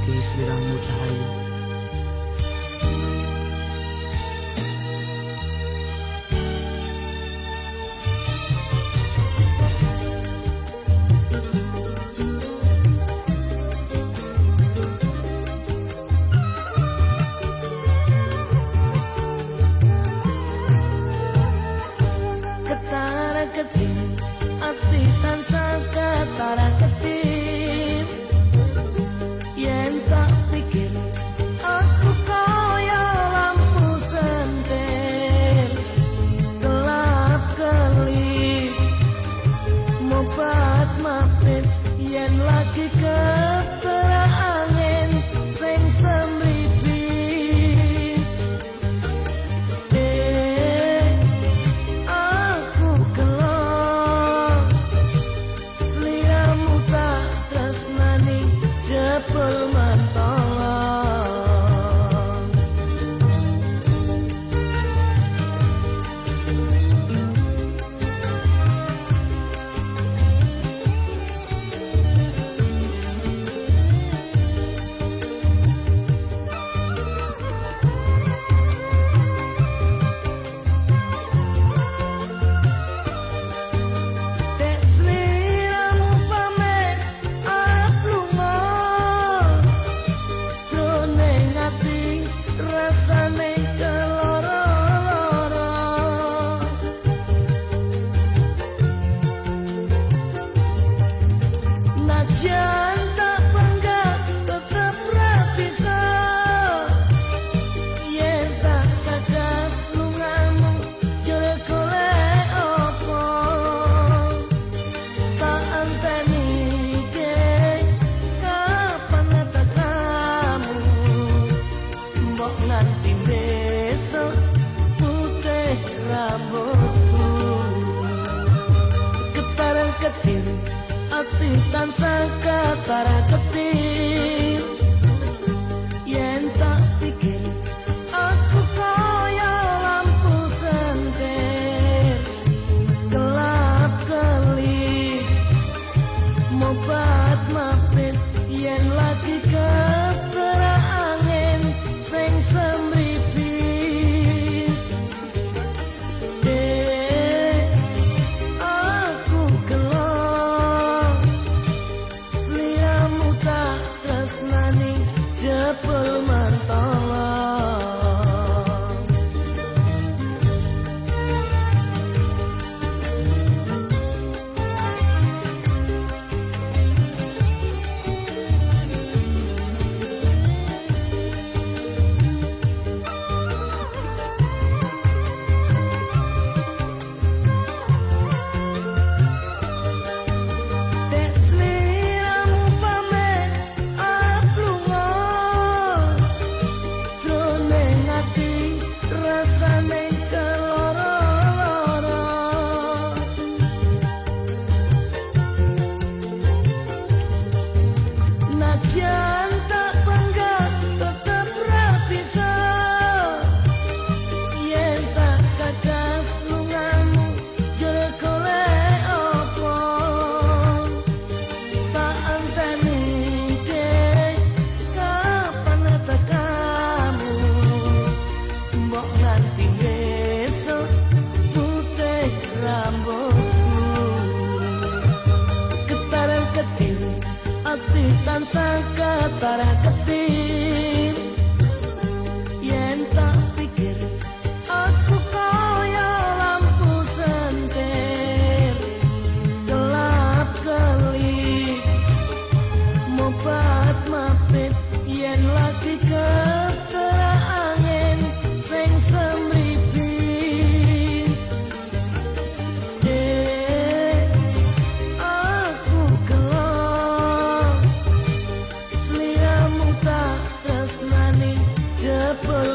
ngurpi sliramu cahayu. Ketara-ketir ati tansah ketara-ketir, yen tak pikir aku kaya lampu senter, gelap kelip mobat mapit yen lagi ketera angin sing semripi. Jebul mentolong dek sliramu pamit aplungo jroning ati rasane keloro-loro. Najan tak bangga tetep ra bisa yen tak kagas lungamu jare golek opo. Tak anteni dek kapan datangmu, mbok nganti besok putih rambutku. Ketara-ketir ati tansah ketara-ketir, yen tak pikir aku kaya lampu senter, gelap kelip mobat mapit yen lagi ketera angin sing semripi. Aku gelo sliramu tak tresnani jebul mentolong. Dek sliramu pamit aplungo jroning ati rasane keloro-loro. Najan tak bangga tetep ra bisa yen tak kagas lungamu jare golek opo. Tak anteni dek kapan datangmu, mbok nganti besok putih rambutku. Ketara-ketir ati tansah ketara-ketir, yen tak pikir aku kaya lampu senter, gelap kelip mobat mapit yen lagi ketera angin sing semripi. Aku gelo sliramu tak tresnani jebul